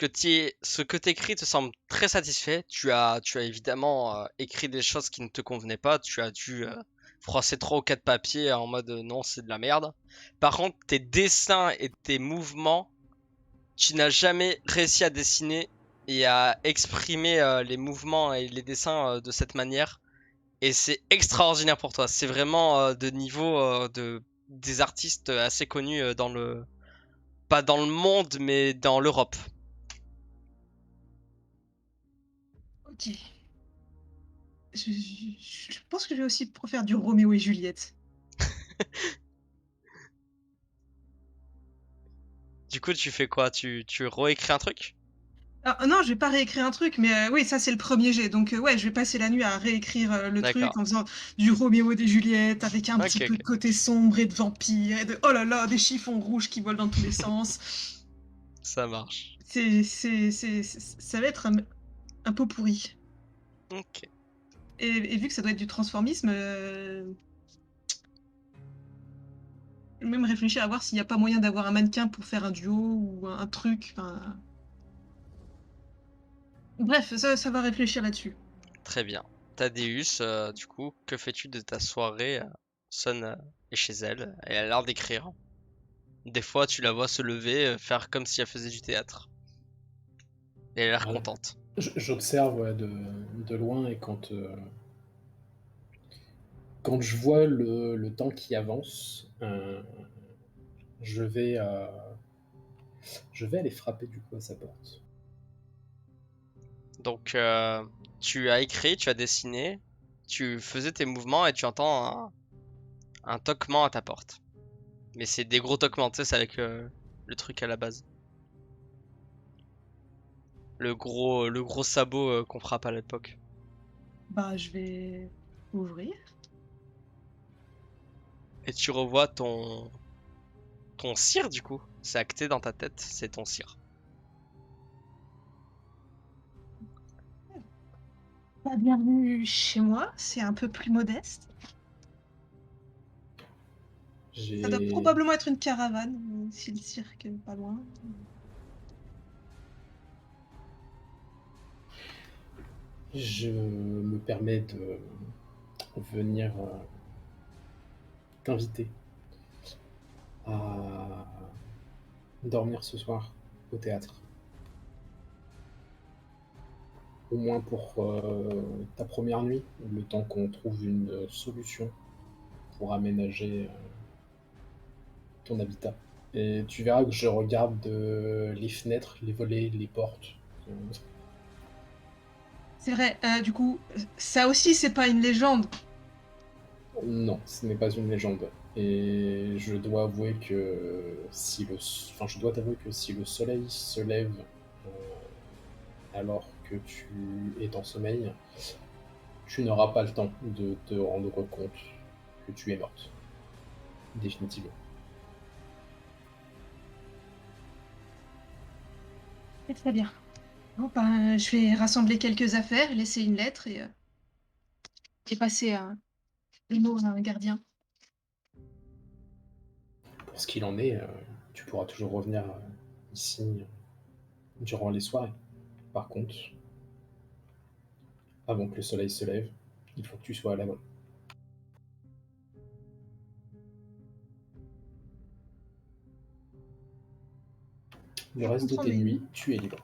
que t'écris te semble très satisfait. Tu as évidemment écrit des choses qui ne te convenaient pas. Tu as dû froisser 3 ou 4 papiers en mode non, c'est de la merde. Par contre, tes dessins et tes mouvements, tu n'as jamais réussi à dessiner et à exprimer les mouvements et les dessins de cette manière. Et c'est extraordinaire pour toi. C'est vraiment de niveau des artistes assez connus pas dans le monde, mais dans l'Europe. Ok. Je pense que je vais aussi faire du Roméo et Juliette. Du coup, tu fais quoi? Tu réécris un truc? Ah, non, je vais pas réécrire un truc, mais oui, ça c'est le premier jet. Donc ouais, je vais passer la nuit à réécrire le truc D'accord. en faisant du Roméo et des Juliette avec un Ok, petit peu ok. de côté sombre et de vampire et de oh là là, des chiffons rouges qui volent dans tous les sens. Ça marche. Ça va être un pot pourri. Ok. Et vu que ça doit être du transformisme, je vais même réfléchir à voir s'il n'y a pas moyen d'avoir un mannequin pour faire un duo ou un truc. Enfin, bref, ça va réfléchir là-dessus. Très bien. Thaddeus, du coup, que fais-tu de ta soirée? Son est chez elle. Elle a l'air d'écrire. Des fois, tu la vois se lever, faire comme si elle faisait du théâtre. Et elle a l'air Ouais. contente. J'observe ouais, de loin et quand je vois le temps qui avance, je vais, euh, je vais aller frapper du coup à sa porte. Donc, tu as écrit, tu as dessiné, tu faisais tes mouvements et tu entends un toquement à ta porte. Mais c'est des gros toquements, tu sais, c'est avec le truc à la base. Le gros sabot qu'on frappe à l'époque. Bah, je vais ouvrir. Et tu revois ton cire du coup. C'est acté dans ta tête, c'est ton cire. Bah, bienvenue chez moi, c'est un peu plus modeste. Ça doit J'ai, probablement être une caravane, si le cirque est pas loin. je me permets de venir t'inviter à dormir ce soir au théâtre. Au moins pour ta première nuit, le temps qu'on trouve une solution pour aménager ton habitat. Et tu verras que je regarde les fenêtres, les volets, les portes. C'est vrai, du coup, ça aussi, c'est pas une légende. Non, ce n'est pas une légende. Et je dois avouer que je dois t'avouer que si le soleil se lève euh, alors que tu es en sommeil, tu n'auras pas le temps de te rendre compte que tu es morte. Définitivement. C'est très bien. Bon, ben, je vais rassembler quelques affaires, laisser une lettre et passer le mot à un gardien. Pour ce qu'il en est, tu pourras toujours revenir ici durant les soirées. Par contre, avant que le soleil se lève, il faut que tu sois à l'abri. Le Je reste de comprends, tes mais nuits, tu es libre.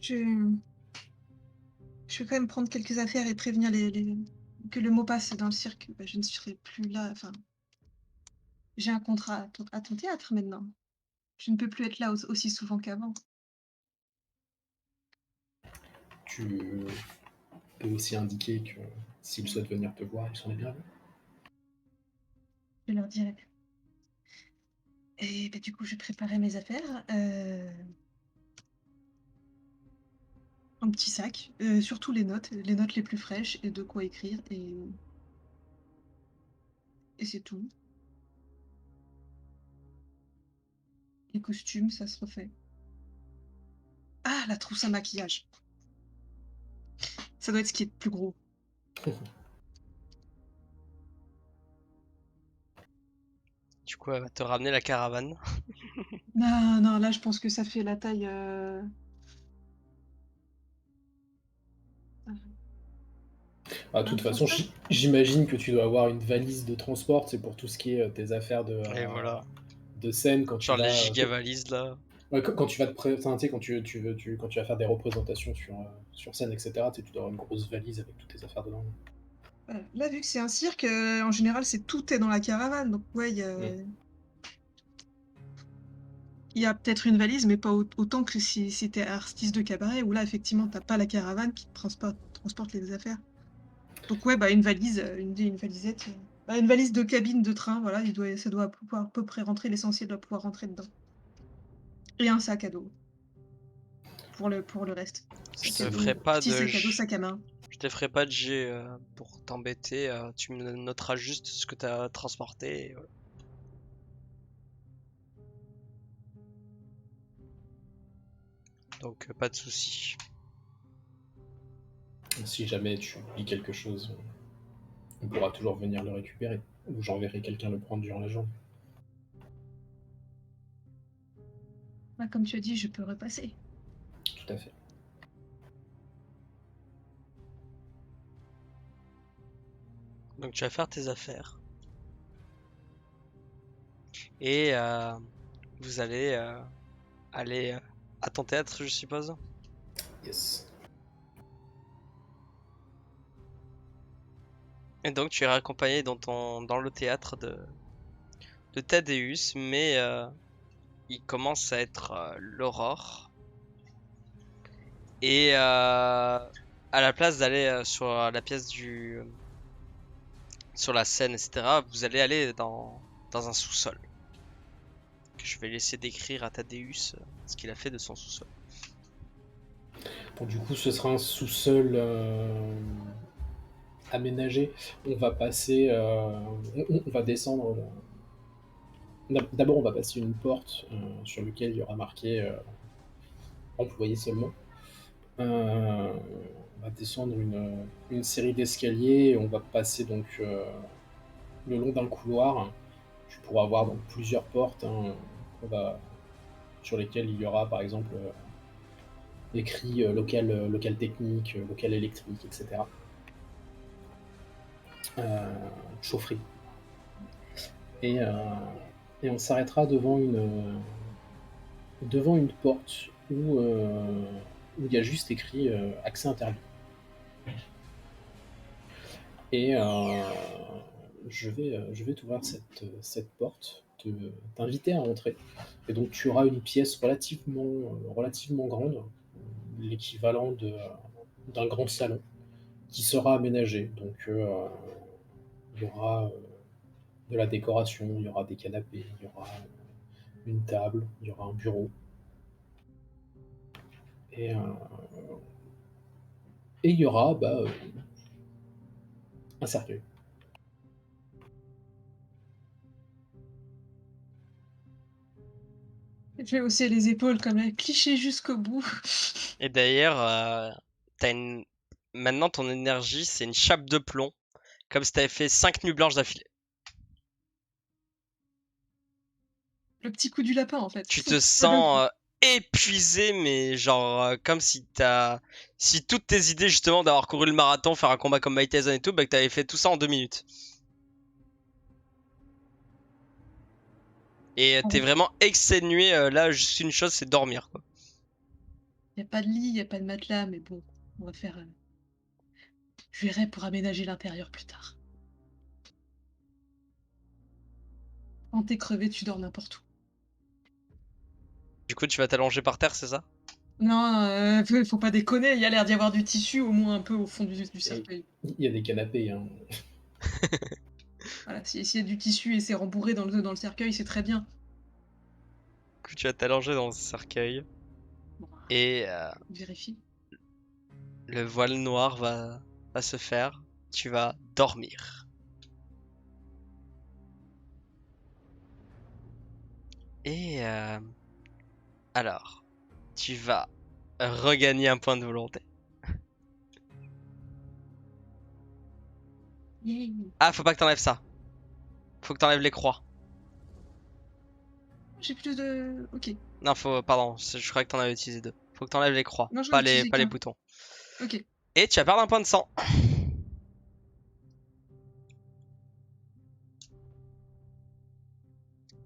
je, je vais quand même prendre quelques affaires et prévenir que le mot passe dans le cirque. Bah, je ne serai plus là. Enfin, j'ai un contrat à ton théâtre maintenant. Je ne peux plus être là aussi souvent qu'avant. Tu peux aussi indiquer que s'ils souhaitent venir te voir, ils sont les bienvenus. Je leur dirai. Et bah, du coup, je préparais mes affaires. Un petit sac, surtout les notes les plus fraîches et de quoi écrire et c'est tout. Les costumes, ça se refait. Ah, la trousse à maquillage. Ça doit être ce qui est le plus gros. Tu Du coup, elle va te ramener la caravane. Non, non, là, je pense que ça fait la taille. Ah, de Un toute façon, transport. j'imagine que tu dois avoir une valise de transport, c'est pour tout ce qui est tes affaires Et voilà. de scène quand tu Genre les vas. giga valises là. Ouais, quand tu vas enfin, tu sais, quand tu vas faire des représentations sur scène, etc., tu dois avoir une grosse valise avec toutes tes affaires dedans. Là, vu que c'est un cirque, en général, tout est dans la caravane. Donc, ouais, Mm. il y a peut-être une valise, mais pas autant que si tu artiste de cabaret, où là, effectivement, t'as pas la caravane qui te transporte les affaires. Donc, ouais, bah, une valise, une valisette, bah, une valise de cabine de train, voilà, ça doit pouvoir à peu près rentrer, l'essentiel doit pouvoir rentrer dedans. Et un sac à dos pour le reste. Je Sac te à ferai dos, pas petit de sac à dos, j- sac à main. Je te ferai pas de jet pour t'embêter. Tu me noteras juste ce que t'as transporté. Et voilà. Donc pas de soucis. Si jamais tu oublies quelque chose, on pourra toujours venir le récupérer. Ou j'enverrai quelqu'un le prendre durant la journée. Bah, comme tu as dit, je peux repasser. Tout à fait. Donc tu vas faire tes affaires. Et vous allez aller à ton théâtre, je suppose. Yes. Et donc tu es accompagné dans le théâtre de Thaddeus, mais il commence à être l'aurore. Et à la place d'aller sur la pièce sur la scène, etc., vous allez aller dans un sous-sol. Que je vais laisser décrire à Thaddeus ce qu'il a fait de son sous-sol. Bon, du coup, ce sera un sous-sol aménagé. On va passer. On va descendre. D'abord, on va passer une porte sur laquelle il y aura marqué employé seulement. On va descendre une série d'escaliers et on va passer donc le long d'un couloir. Tu pourras voir donc plusieurs portes sur lesquelles il y aura par exemple écrit local technique, local électrique, etc. Euh, Chaufferie. Et, euh, et on s'arrêtera devant une porte où il y a juste écrit accès interdit. Et je vais t'ouvrir cette porte, t'inviter à entrer. Et donc tu auras une pièce relativement grande, l'équivalent d'un grand salon, qui sera aménagé. Donc il y aura de la décoration, il y aura des canapés, il y aura une table, il y aura un bureau. Et, euh, et il y aura un cercueil. Je vais hausser les épaules comme un cliché jusqu'au bout. Et d'ailleurs, maintenant ton énergie, c'est une chape de plomb, comme si t'avais fait 5 nuits blanches d'affilée. Le petit coup du lapin, en fait. Tu te sens épuisé, mais genre comme si toutes tes idées justement d'avoir couru le marathon, faire un combat comme Mike Tyson et tout, bah que t'avais fait tout ça en 2 minutes. Et t'es vraiment exténué. Là, juste une chose, c'est dormir, quoi. Il n'y a pas de lit, il n'y a pas de matelas, mais bon, on va faire. Je verrai pour aménager l'intérieur plus tard. Quand t'es crevé, tu dors n'importe où. Du coup, tu vas t'allonger par terre, c'est ça? Non, faut pas déconner, il y a l'air d'y avoir du tissu, au moins un peu au fond du Et cercueil. il y a des canapés. Hein. Voilà, s'il y a du tissu et c'est rembourré dans le cercueil, c'est très bien. Du coup, tu vas t'allonger dans ce cercueil. Bon, Et vérifie. le voile noir va se faire. Tu vas dormir. Et alors, tu vas regagner un point de volonté. Yay. Ah, faut pas que t'enlèves ça. Faut que t'enlèves les croix. J'ai plus de... Ok. Non, pardon, je croyais que t'en avais utilisé 2. Faut que t'enlèves les croix, Non, j'en ai pas les, utilisé pas les qu'un. boutons. Ok. Et tu vas perdre un point de sang.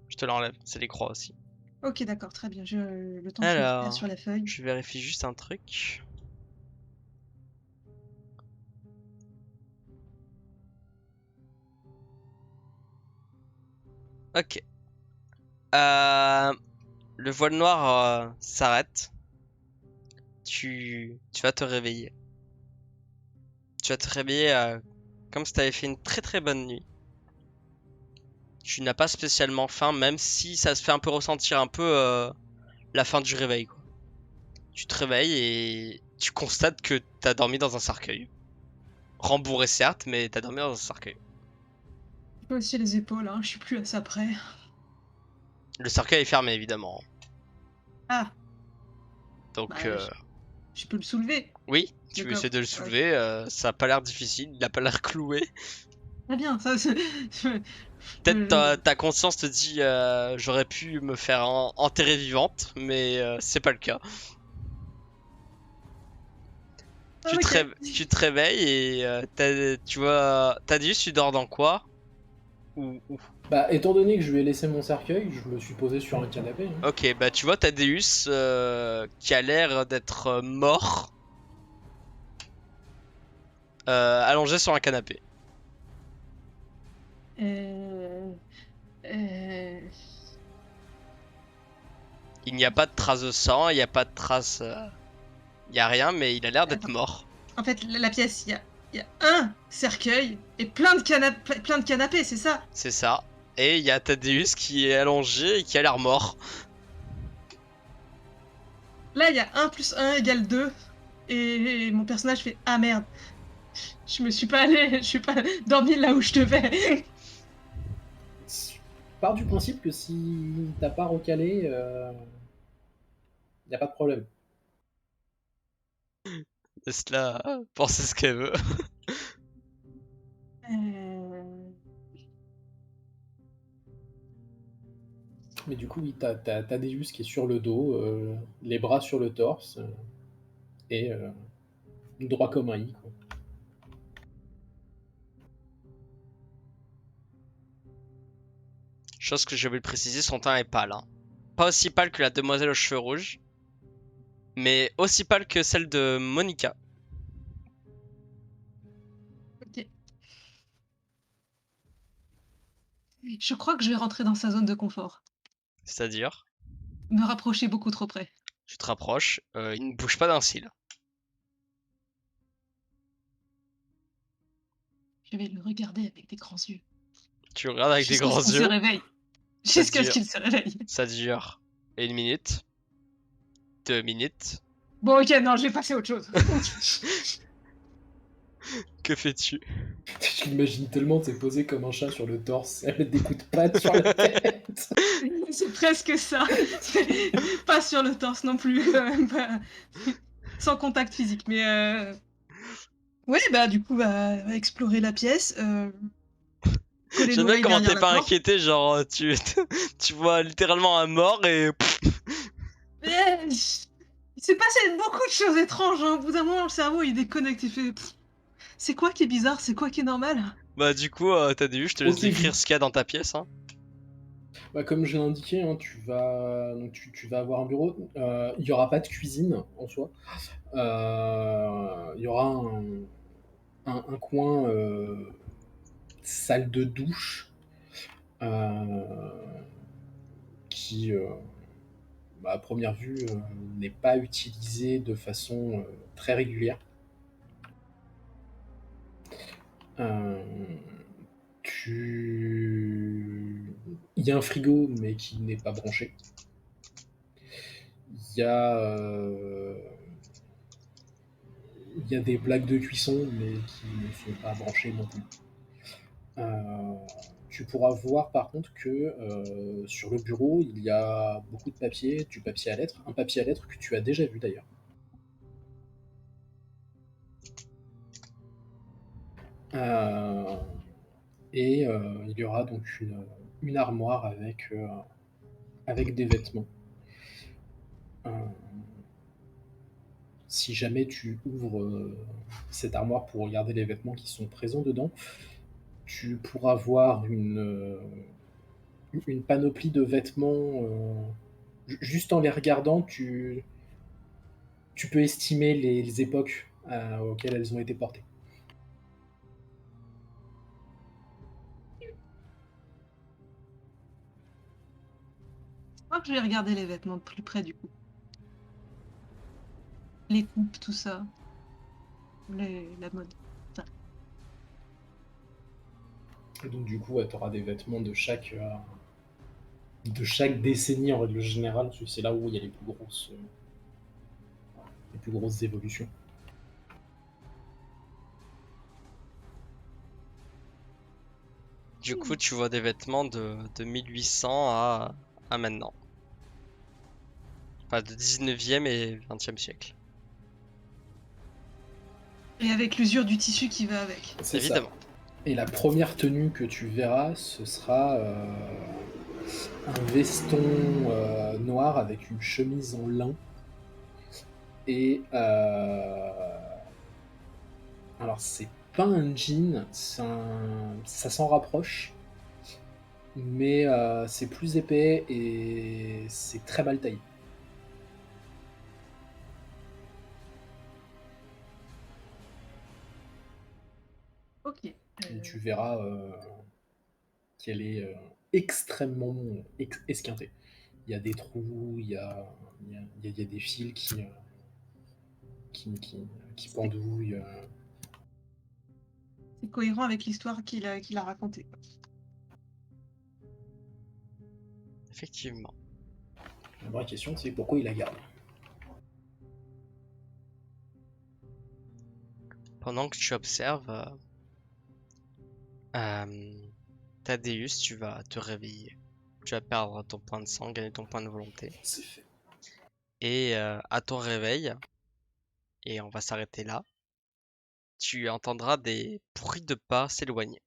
Je te l'enlève, c'est les croix aussi. Ok, d'accord, très bien. Le temps que je récupère Alors, sur la feuille. je vérifie juste un truc. Ok. Le voile noir s'arrête. Tu vas te réveiller. Tu vas te réveiller comme si tu avais fait une très très bonne nuit. Tu n'as pas spécialement faim, même si ça se fait un peu ressentir un peu la fin du réveil, quoi. Tu te réveilles et tu constates que t'as dormi dans un cercueil. Rembourré certes, mais t'as dormi dans un cercueil. Je peux aussi les épaules, hein, je suis plus à ça près. Le cercueil est fermé évidemment. Ah, Donc bah, je peux le soulever, oui, le tu essaies de coffre. le Ouais. soulever, ça a pas l'air difficile, il a pas l'air cloué. Très bien, ça c'est... Peut-être ta conscience te dit j'aurais pu me faire enterrer vivante, mais c'est pas le cas. Ok. Tu te réveilles et tu vois, Thaddeus, tu dors dans quoi? Ou Bah, étant donné que je lui ai laissé mon cercueil, je me suis posé sur un canapé. Hein. Ok, bah tu vois Thaddeus qui a l'air d'être mort, allongé sur un canapé. Euh... Euh... Il n'y a pas de traces de sang, il n'y a pas de traces, il n'y a rien, mais il a l'air d'être Attends. mort. En fait, la pièce, il y a un cercueil et plein de canapés, c'est ça? C'est ça. Et il y a Thaddeus qui est allongé et qui a l'air mort. Là, il y a 1 plus 1 égale 2. Et mon personnage fait ah merde, je suis pas dormi là où je devais. Je pars du principe que si t'as pas recalé, y a pas de problème. Laisse-la penser ce qu'elle veut. Euh... Mais du coup, oui, t'as Thaddeus qui est sur le dos, les bras sur le torse, et droit comme un i, quoi. Chose que je vais le préciser, son teint est pâle. Hein. Pas aussi pâle que la demoiselle aux cheveux rouges, mais aussi pâle que celle de Monica. Ok. Je crois que je vais rentrer dans sa zone de confort. C'est-à-dire, Me rapprocher beaucoup trop près. tu te rapproches, il ne bouge pas d'un cil. Je vais le regarder avec des grands yeux. Tu regardes avec des Jusqu'à ce grands qu'on se yeux, réveille. ça Jusqu'à ce dure, qu'il se réveille. ça dure 1 minute, 2 minutes. Bon, ok, non, je vais passer à autre chose. Que fais-tu? Je l'imagine tellement, t'es posé comme un chat sur le torse, avec des coups de patte sur la tête. C'est presque ça. Pas sur le torse non plus. Sans contact physique. Mais ouais, bah du coup, bah, explorer la pièce. Coller J'aime bien l'oreille comment derrière t'es la pas porte. inquiété, genre tu vois littéralement un mort et Mais, il s'est passé beaucoup de choses étranges. Hein. Au bout d'un moment, le cerveau il déconnecte. Il fait c'est quoi qui est bizarre? C'est quoi qui est normal? bah du coup t'as vu, je te laisse Ok, décrire ce qu'il y a dans ta pièce. Hein. bah, comme je l'ai indiqué, hein, tu vas avoir un bureau. Il n'y aura pas de cuisine en soi. Il y aura un coin salle de douche euh, qui, bah, à première vue, n'est pas utilisé de façon très régulière. Euh, Il y a un frigo, mais qui n'est pas branché. Il y a, il y a des plaques de cuisson, mais qui ne sont pas branchées non plus. Euh, Tu pourras voir par contre que sur le bureau, il y a beaucoup de papier, du papier à lettres, un papier à lettres que tu as déjà vu d'ailleurs. Euh, et il y aura donc une armoire avec avec des vêtements. Si jamais tu ouvres cette armoire pour regarder les vêtements qui sont présents dedans, tu pourras voir une panoplie de vêtements. Juste en les regardant, tu peux estimer les époques auxquelles elles ont été portées. Je crois que je vais regarder les vêtements de plus près du coup. Les coupes, tout ça. La mode. Et donc du coup, tu auras des vêtements de chaque décennie en règle générale, parce que c'est là où il y a les plus grosses évolutions. Du coup, tu vois des vêtements de 1800 à maintenant. Enfin, de 19e et 20e siècle. Et avec l'usure du tissu qui va avec. C'est Évidemment. ça. Et la première tenue que tu verras, ce sera un veston noir avec une chemise en lin. Et alors c'est pas un jean, ça s'en rapproche, mais c'est plus épais et c'est très mal taillé. Ok. Et tu verras qu'elle est extrêmement esquintée. Il y a des trous, il y a des fils qui pendouillent. C'est cohérent avec l'histoire qu'il a racontée. Effectivement. La vraie question, c'est pourquoi il la garde. Pendant que tu observes, Thaddeus, tu vas te réveiller. Tu vas perdre ton point de sang, gagner ton point de volonté. C'est fait. Et à ton réveil, et on va s'arrêter là, tu entendras des bruits de pas s'éloigner.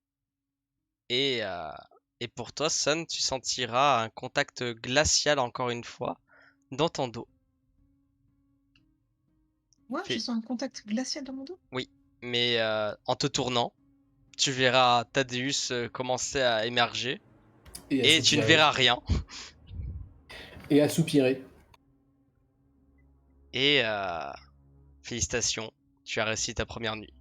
Et pour toi, Sun, tu sentiras un contact glacial encore une fois dans ton dos. Moi, je sens un contact glacial dans mon dos. Oui, mais en te tournant, tu verras Thaddeus commencer à émerger et tu ne verras rien. Et à soupirer. Et félicitations, tu as réussi ta première nuit.